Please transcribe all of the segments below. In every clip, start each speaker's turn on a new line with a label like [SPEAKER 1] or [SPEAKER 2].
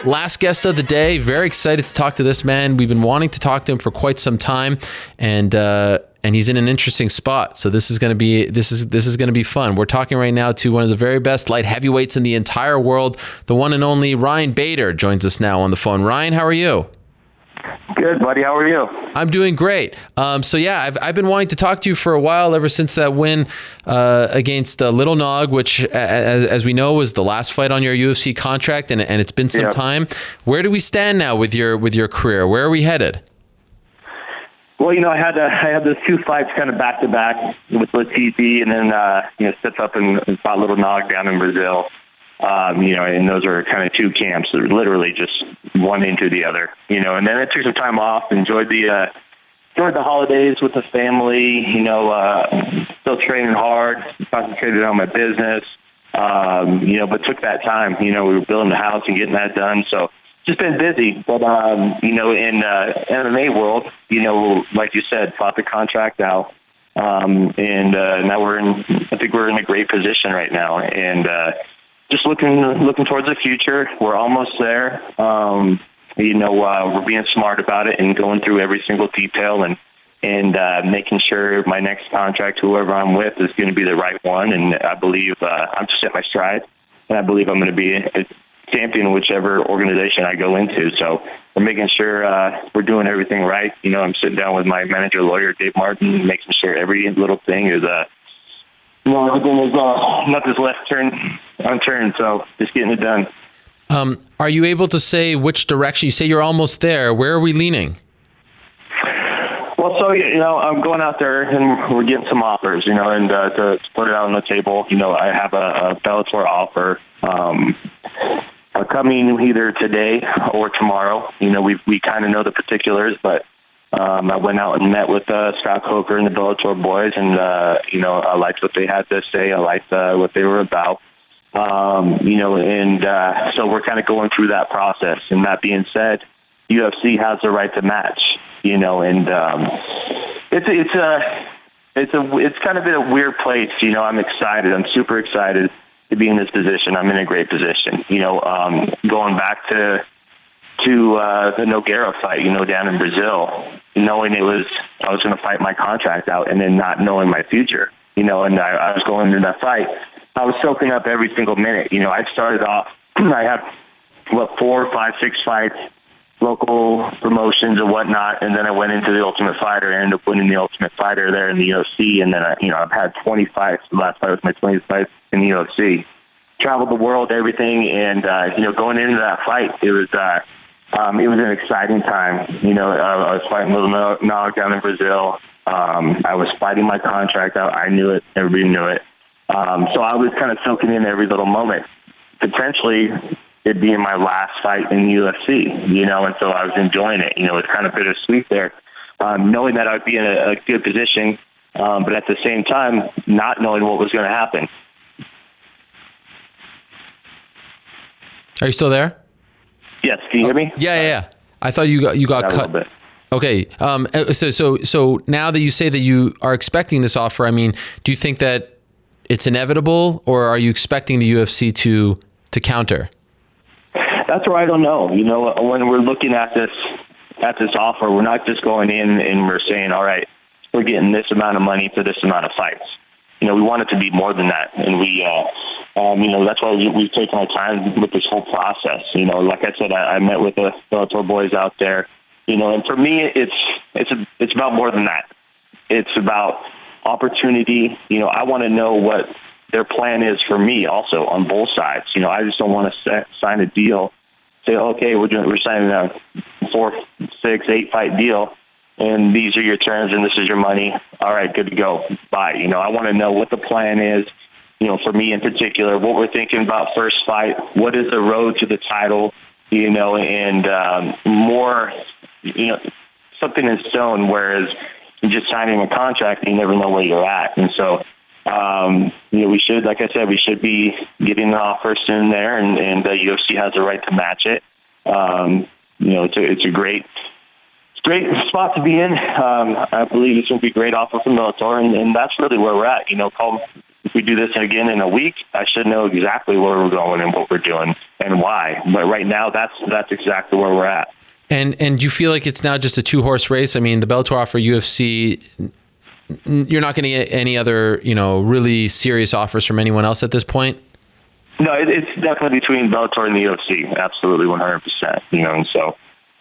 [SPEAKER 1] Last guest of the day. Very excited to talk to this man. We've been wanting to talk to him for quite some time, and he's in an interesting spot. So this is going to be fun. We're talking right now to one of the very best light heavyweights in the entire world, the one and only Ryan Bader joins us now on the phone. Ryan, how are you?
[SPEAKER 2] Good, buddy. How are you?
[SPEAKER 1] I'm doing great. I've been wanting to talk to you for a while, ever since that win against Little Nog, which, as we know, was the last fight on your UFC contract, and it's been some time. Where do we stand now with your career? Where are we headed?
[SPEAKER 2] Well, I had those two fights kind of back to back with Latifi, and then stepped up and fought Little Nog down in Brazil. And those are kind of two camps that are literally just one into the other, and then I took some time off, enjoyed the holidays with the family, still training hard, concentrated on my business, but took that time, we were building the house and getting that done. So just been busy, but, in MMA world, like you said, fought the contract out. And now I think we're in a great position right now. And, just looking towards the future. We're almost there. We're being smart about it and going through every single detail and making sure my next contract, whoever I'm with, is going to be the right one. And I believe I'm just at my stride, and I believe I'm going to be a champion in whichever organization I go into. So we're making sure we're doing everything right. I'm sitting down with my manager, lawyer, Dave Martin, making sure every little thing is everything is nothing's left unturned, so just getting it done.
[SPEAKER 1] Are you able to say which direction? You say you're almost there. Where are we leaning?
[SPEAKER 2] Well, so, I'm going out there and we're getting some offers, and to put it out on the table, I have a Bellator offer coming either today or tomorrow. We kind of know the particulars, but I went out and met with Scott Coker and the Bellator boys, and I liked what they had to say. I liked what they were about, so we're kind of going through that process. And that being said, UFC has the right to match, and it's kind of in a weird place. I'm excited. I'm super excited to be in this position. I'm in a great position. Going back to the Nogueira fight, down in Brazil, knowing I was going to fight my contract out, and then not knowing my future, and I was going into that fight. I was soaking up every single minute. I started off, I had 4, 5, 6 fights, local promotions and whatnot, and then I went into the Ultimate Fighter. I ended up winning the Ultimate Fighter there in the UFC, and then I've had 20 fights. The last fight was my 20th fight in the UFC. Traveled the world, everything, and going into that fight, it was an exciting time. I was fighting Little Nog down in Brazil. I was fighting my contract out. I knew it. Everybody knew it. So I was kind of soaking in every little moment. Potentially, it being my last fight in the UFC, and so I was enjoying it. It's kind of bittersweet there, knowing that I'd be in a good position, but at the same time, not knowing what was going to happen.
[SPEAKER 1] Are you still there?
[SPEAKER 2] Yes, can you hear me?
[SPEAKER 1] Yeah. I thought you got cut. A little bit. Okay. So now that you say that you are expecting this offer, I mean, do you think that it's inevitable, or are you expecting the UFC to counter?
[SPEAKER 2] That's where I don't know. When we're looking at this offer, we're not just going in and we're saying, all right, we're getting this amount of money for this amount of fights. We want it to be more than that, and we. That's why we've taken our time with this whole process. Like I said, I met with the Bellator boys out there, and for me, it's about more than that. It's about opportunity. I want to know what their plan is for me also on both sides. I just don't want to sign a deal, say, okay, we're signing a 4, 6, 8 fight deal, and these are your terms and this is your money. All right, good to go. Bye. I want to know what the plan is. For me in particular, what we're thinking about first fight, what is the road to the title, and more, something in stone, whereas just signing a contract, you never know where you're at. And so, we should, like I said, we should be getting the offer soon there, and the UFC has the right to match it. It's a great spot to be in. I believe it's going to be a great offer from Bellator, and that's really where we're at. if we do this again in a week, I should know exactly where we're going and what we're doing and why. But right now, that's exactly where we're at.
[SPEAKER 1] And do you feel like it's now just a 2-horse race? I mean, the Bellator offer, UFC, you're not going to get any other, really serious offers from anyone else at this point?
[SPEAKER 2] No, it's definitely between Bellator and the UFC. Absolutely, 100%. And so,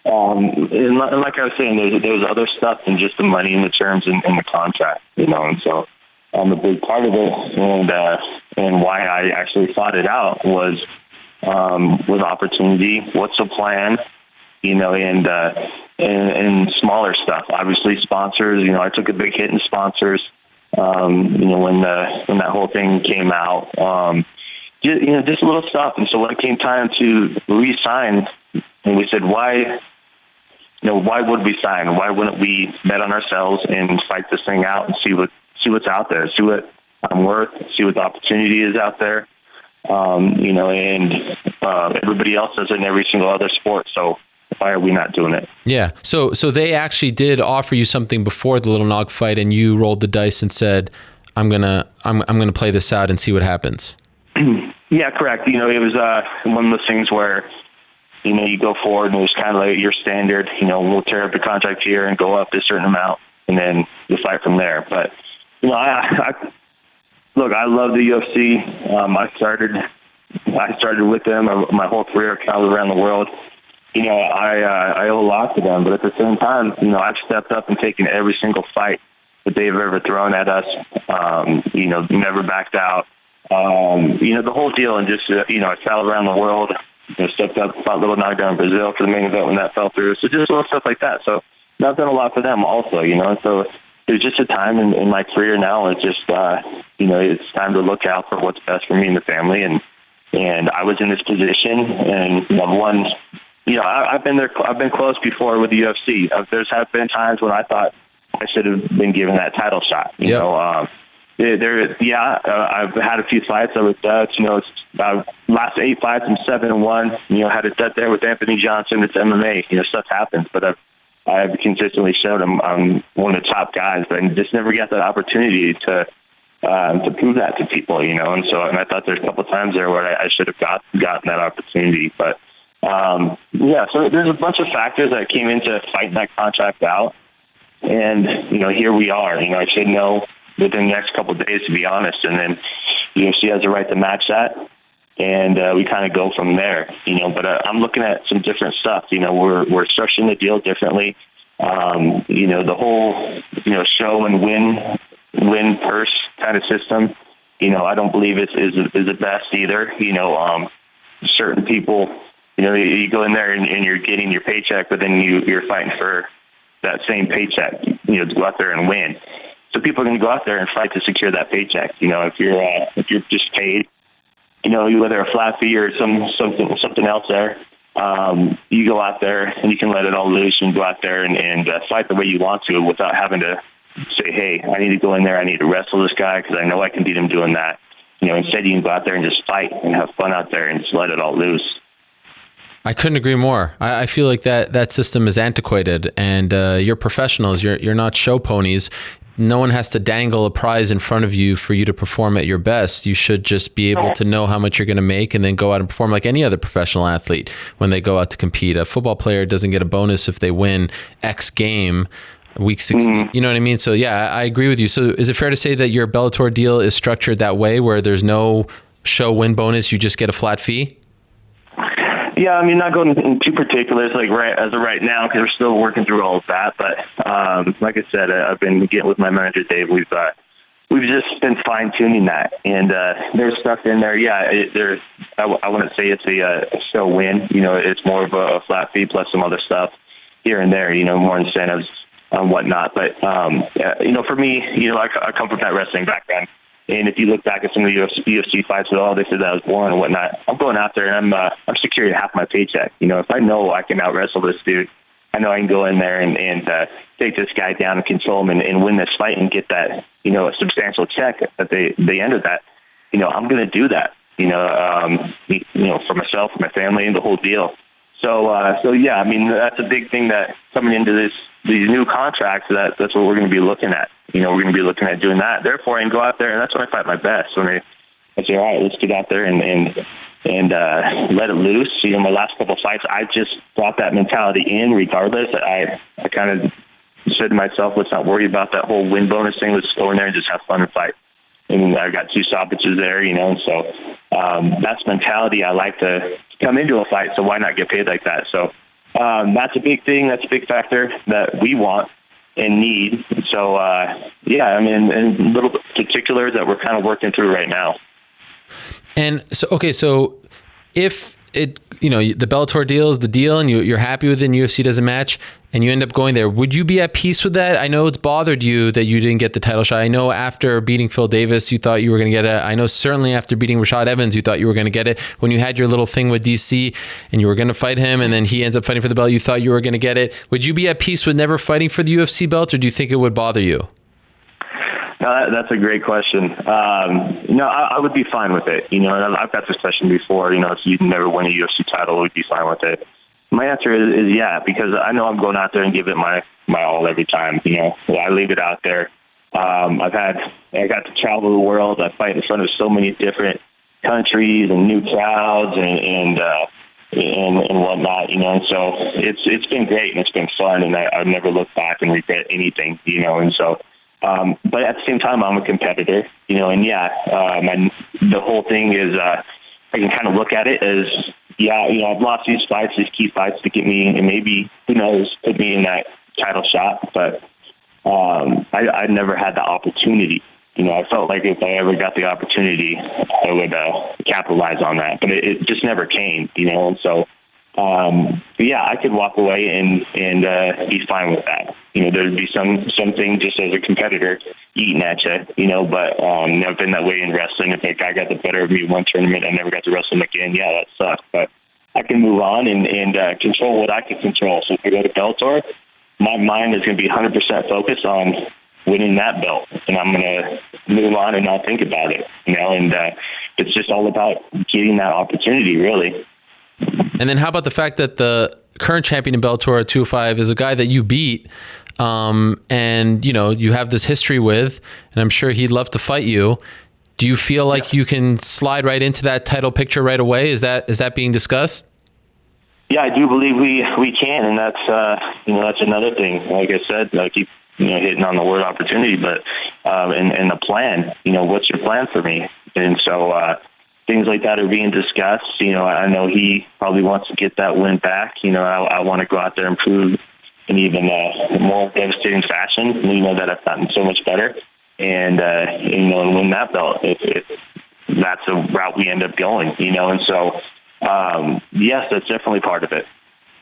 [SPEAKER 2] and like I was saying, there's other stuff than just the money and the terms and the contract. And so, a big part of it, and why I actually thought it out was opportunity. What's the plan? And smaller stuff. Obviously, sponsors. I took a big hit in sponsors. When that whole thing came out. Just little stuff. And so when it came time to re-sign, and we said, why would we sign? Why wouldn't we bet on ourselves and fight this thing out and see what's out there, see what I'm worth, see what the opportunity is out there. And everybody else does it in every single other sport. So why are we not doing it?
[SPEAKER 1] Yeah. So they actually did offer you something before the Little Nog fight, and you rolled the dice and said, I'm gonna play this out and see what happens.
[SPEAKER 2] Yeah, correct. It was one of those things where, you go forward and it was kind of like your standard, we'll tear up the contract here and go up a certain amount and then you fight from there. But, I love the UFC. I started with them my whole career, traveled around the world. I owe a lot to them, but at the same time, I've stepped up and taken every single fight that they've ever thrown at us. Never backed out. The whole deal, and just, I traveled around the world, stepped up, fought Little Nog down in Brazil for the main event when that fell through. So just little stuff like that. So I've done a lot for them also, so there's just a time in my career now. It's just, it's time to look out for what's best for me and the family. And I was in this position, and I've been there. I've been close before with the UFC. There's have been times when I thought I should have been given that title shot, I've had a few fights. I was last 8 fights, I'm 7-1. Had a dud there with Anthony Johnson. It's MMA. Stuff happens, but I've consistently showed I'm one of the top guys, but I just never got that opportunity to prove that to people. And I thought there's a couple of times there where I should have gotten that opportunity, but so there's a bunch of factors that came into fighting that contract out, and here we are. I should know within the next couple of days, to be honest, and then UFC has the right to match that, and we kind of go from there. But I'm looking at some different stuff. We're structuring the deal differently. The whole show and win purse kind of system. I don't believe is the best either. Certain people, you go in there and you're getting your paycheck, but then you're fighting for that same paycheck. To go out there and win. So people are going to go out there and fight to secure that paycheck. If you're just paid, whether a flat fee or something else there, you go out there and you can let it all loose and go out there and fight the way you want to without having to say, hey, I need to go in there, I need to wrestle this guy because I know I can beat him doing that. Instead you can go out there and just fight and have fun out there and just let it all loose.
[SPEAKER 1] I couldn't agree more. I feel like that system is antiquated, and you're professionals. You're not show ponies. No one has to dangle a prize in front of you for you to perform at your best. You should just be able to know how much you're going to make and then go out and perform like any other professional athlete when they go out to compete. A football player doesn't get a bonus if they win X game week 16. You know what I mean? So yeah, I agree with you. So is it fair to say that your Bellator deal is structured that way, where there's no show win bonus, you just get a flat fee?
[SPEAKER 2] Yeah, I mean, not going into too particulars as of right now because we're still working through all of that. But like I said, I've been getting with my manager Dave. We've just been fine tuning that, and there's stuff in there. Yeah, I wouldn't say it's a show win. It's more of a flat fee plus some other stuff here and there. More incentives and whatnot. But for me, I come from that wrestling background. And if you look back at some of the UFC fights at all, they said that I was boring and whatnot. I'm going out there and I'm securing half my paycheck. If I know I can out wrestle this dude, I know I can go in there and take this guy down and control him and win this fight and get that, a substantial check that they ended that. I'm going to do that, for myself, for my family, and the whole deal. So yeah, I mean, that's a big thing that coming into these new contracts, that's what we're going to be looking at. We're going to be looking at doing that. Therefore, I can go out there, and that's when I fight my best. When I say, all right, let's get out there and let it loose. My last couple of fights, I just brought that mentality in regardless. I kind of said to myself, let's not worry about that whole win bonus thing. Let's go in there and just have fun and fight. And I got 2 stoppages there, and so that's mentality I like to come into a fight, so why not get paid like that? So that's a big thing. That's a big factor that we want and need. So, and little particulars that we're kind of working through right now.
[SPEAKER 1] And so, okay, so if it, the Bellator deal is the deal and you're happy with it and UFC doesn't match and you end up going there, would you be at peace with that? I know it's bothered you that you didn't get the title shot. I know after beating Phil Davis, you thought you were going to get it. I know certainly after beating Rashad Evans, you thought you were going to get it. When you had your little thing with DC and you were going to fight him and then he ends up fighting for the belt, you thought you were going to get it. Would you be at peace with never fighting for the UFC belt, or do you think it would bother you?
[SPEAKER 2] No, that's a great question. I would be fine with it. And I've got this question before. If you never win a UFC title, would be fine with it. My answer is yeah, because I know I'm going out there and give it my all every time. I leave it out there. I got to travel the world. I fight in front of so many different countries and new crowds and whatnot. And so it's been great and it's been fun, and I've never looked back and regret anything. And so. But at the same time, I'm a competitor, and the whole thing is, I can kind of look at it as, I've lost these fights, these key fights to get me, and maybe, who knows, put me in that title shot, but, I never had the opportunity. I felt like if I ever got the opportunity, I would, capitalize on that, but it just never came, and so, I could walk away and be fine with that. There'd be something just as a competitor eating at you, but never been that way in wrestling. If a guy got the better of me one tournament, I never got to wrestle him again. Yeah, that sucks. But I can move on and control what I can control. So if I go to Bellator, my mind is going to be 100% focused on winning that belt, and I'm going to move on and not think about it. And it's just all about getting that opportunity, really.
[SPEAKER 1] And then how about the fact that the current champion in Bellator at 205 is a guy that you beat, and you have this history with, and I'm sure he'd love to fight you. Do you feel like you can slide right into that title picture right away? Is that being discussed?
[SPEAKER 2] Yeah, I do believe we can, and that's another thing. Like I said, I keep hitting on the word opportunity, but and the plan. What's your plan for me? And so. Things like that are being discussed. I know he probably wants to get that win back. I want to go out there and prove in even more devastating fashion. That I've gotten so much better, and win that belt if that's the route we end up going. And so yes, that's definitely part of it.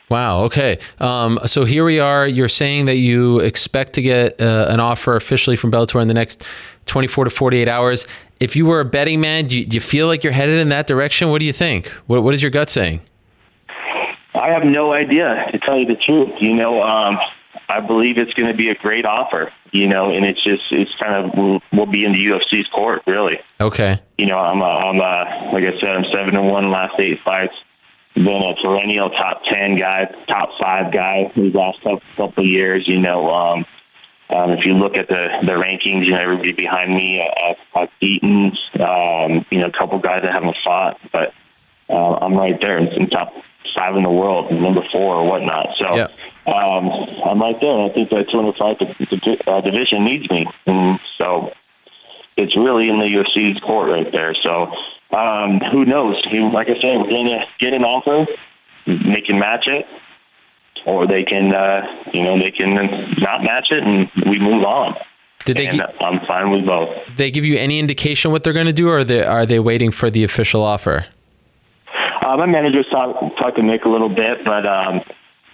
[SPEAKER 1] Wow. Okay. So here we are. You're saying that you expect to get an offer officially from Bellator in the next 24 to 48 hours. If you were a betting man, do you feel like you're headed in that direction? What do you think? What is your gut saying?
[SPEAKER 2] I have no idea, to tell you the truth. I believe it's going to be a great offer, and it's kind of, we'll be in the UFC's court, really.
[SPEAKER 1] Okay.
[SPEAKER 2] I'm like I said, I'm 7-1 last 8 fights. Been a perennial top 10 guy, top 5 guy these last couple of years. If you look at the rankings, everybody behind me, I've beaten, a couple guys that haven't fought, but I'm right there in top 5 in the world, number 4 or whatnot. So yeah. I'm right there. And I think that 205 division needs me, and so it's really in the UFC's court right there. So. Who knows? Like I said, we're going to get an offer. They can match it, or they can, they can not match it, and we move on. I'm fine with both.
[SPEAKER 1] Did they give you any indication what they're going to do, or are they waiting for the official offer?
[SPEAKER 2] My manager's talked to Nick a little bit, but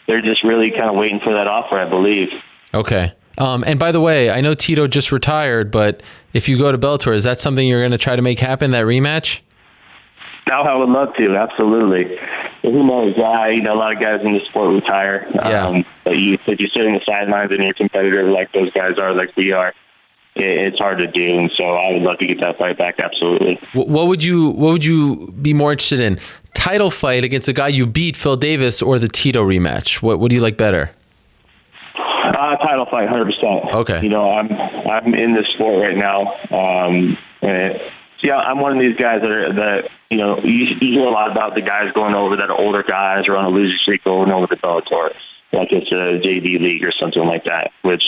[SPEAKER 2] they're just really kind of waiting for that offer, I believe.
[SPEAKER 1] Okay. And by the way, I know Tito just retired, but if you go to Bellator, is that something you're going to try to make happen, that rematch?
[SPEAKER 2] No, I would love to, absolutely. But who knows? A lot of guys in the sport retire.
[SPEAKER 1] Yeah.
[SPEAKER 2] But you sit on the sidelines and you're a competitor like those guys are, like we are. It's hard to do, and so I would love to get that fight back, absolutely.
[SPEAKER 1] What would you be more interested in? Title fight against a guy you beat, Phil Davis, or the Tito rematch? What do you like better?
[SPEAKER 2] Title fight, 100%.
[SPEAKER 1] Okay.
[SPEAKER 2] You know, I'm in this sport right now. I'm one of these guys that you know, you hear a lot about the guys going over that are older guys or on a losing streak going over to Bellator, like it's a JV league or something like that, which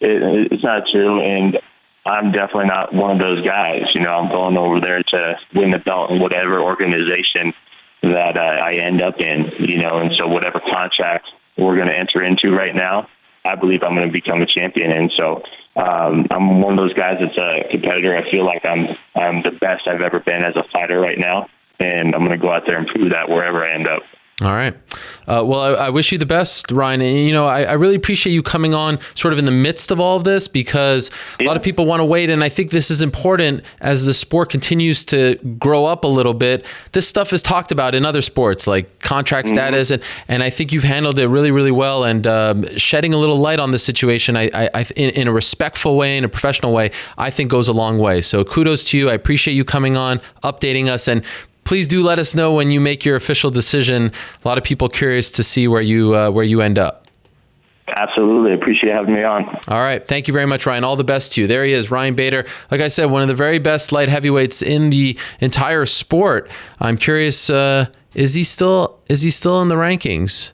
[SPEAKER 2] it's not true. And I'm definitely not one of those guys. You know, I'm going over there to win the belt in whatever organization that I end up in, you know, and so whatever contract we're going to enter into right now, I believe I'm going to become a champion. And so I'm one of those guys that's a competitor. I feel like I'm the best I've ever been as a fighter right now, and I'm going to go out there and prove that wherever I end up.
[SPEAKER 1] All right. Well, I wish you the best, Ryan. And, you know, I really appreciate you coming on sort of in the midst of all of this, because a lot of people want to wait. And I think this is important as the sport continues to grow up a little bit. This stuff is talked about in other sports like contract status. And I think you've handled it really, really well. And shedding a little light on this situation, in a respectful way, in a professional way, I think goes a long way. So kudos to you. I appreciate you coming on, updating us, and please do let us know when you make your official decision. A lot of people curious to see where you end up.
[SPEAKER 2] Absolutely. Appreciate having me on.
[SPEAKER 1] All right. Thank you very much, Ryan. All the best to you. There he is, Ryan Bader. Like I said, one of the very best light heavyweights in the entire sport. I'm curious, is he still in the rankings?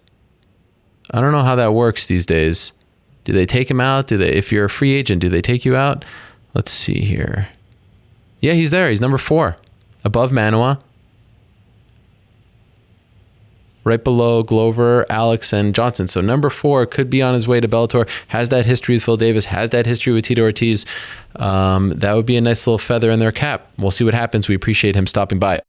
[SPEAKER 1] I don't know how that works these days. Do they take him out? If you're a free agent, do they take you out? Let's see here. Yeah, he's there. He's number 4, above Manoa. Right below Glover, Alex, and Johnson. So number 4 could be on his way to Bellator. Has that history with Phil Davis. Has that history with Tito Ortiz. That would be a nice little feather in their cap. We'll see what happens. We appreciate him stopping by.